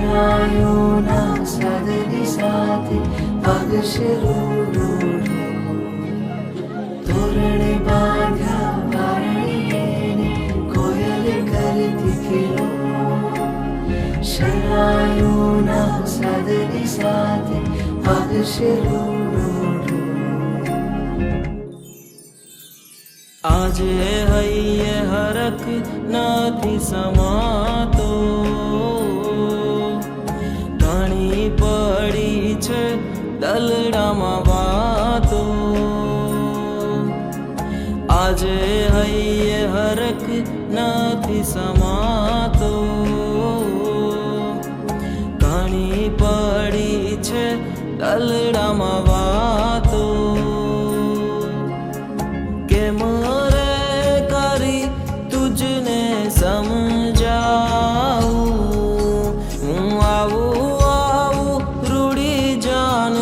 શરાયોના સાદની સાથે પગ શરૂ તોરણે બાંધ્યા બારણીએ કોયલ કરતી ખીલો શરાયોના સાદની સાથે પગ શરૂ આજે હૈયે હરખ નથી સમાતો ઘણી પડી છે દલડામાં વાતો આજે હૈયે હરખ નથી સમાતો ઘણી પડી છે દલડામાં વાતો કે મોરે કરી તુજને સમજાવું હું આવું રૂડી જાન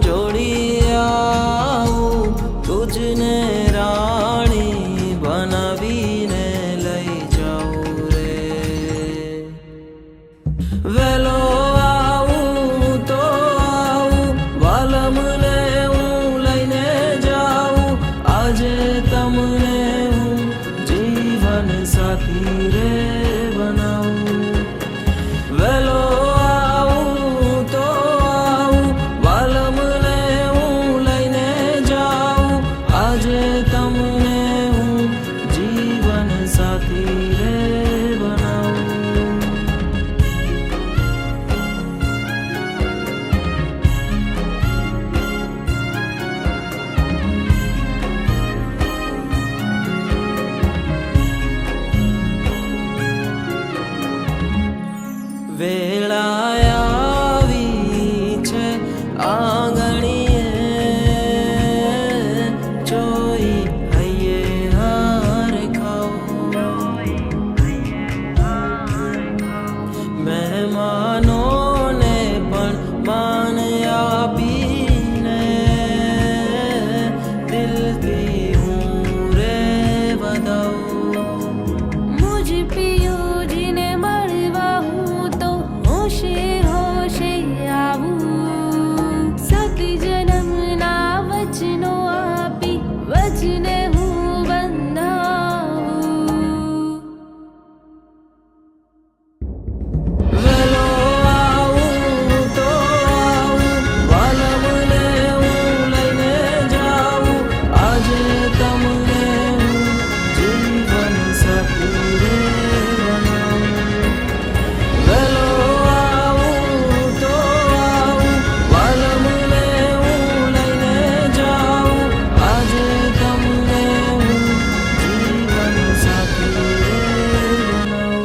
જોડી આવું તુજને રાણી બનાવીને લઈ જાઉં રે વેલો આવું તો આવું વાલમને હું લઈને જાઉં આજે તમને હું જીવન સાથી રે બનાવું વેલો આવું તો આવું વાલમને હું લઈને જાઉં આજે તમને હું જીવન સાથી રે બનાવું વેળા આવી છે આંગણીએ જોઈ હૈયે હાર ખાઓ મહેમાનોને પણ માન આપીને દિલથી હું રે વધાવું मुझ पियो जी ने मरवा हूँ तो होशे होशे आऊं सती जन्म ना वचनो आपी वचने हूँ बंधाऊं વેલો આવું તો આવું વાલમને હું લઈને જાઉં આજે તમને હું જીવન સાથી રે બનાવું વેલો આવું તો આવું વાલમને હું લઈને જાઉં આજે તમને હું જીવન સાથી રે બનાવું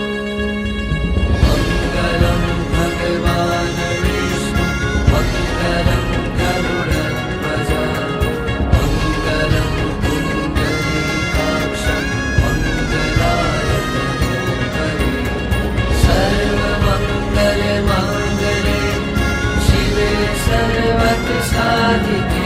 મંગલમ ભગવાન વિષ્ણુ મંગલમ ગરુડધ્વજ મંગલમ પુંડરીકાક્ષ મંગલાય તનોહરી સર્વમંગલ માંગલે શિવે સર્વત સાધિકે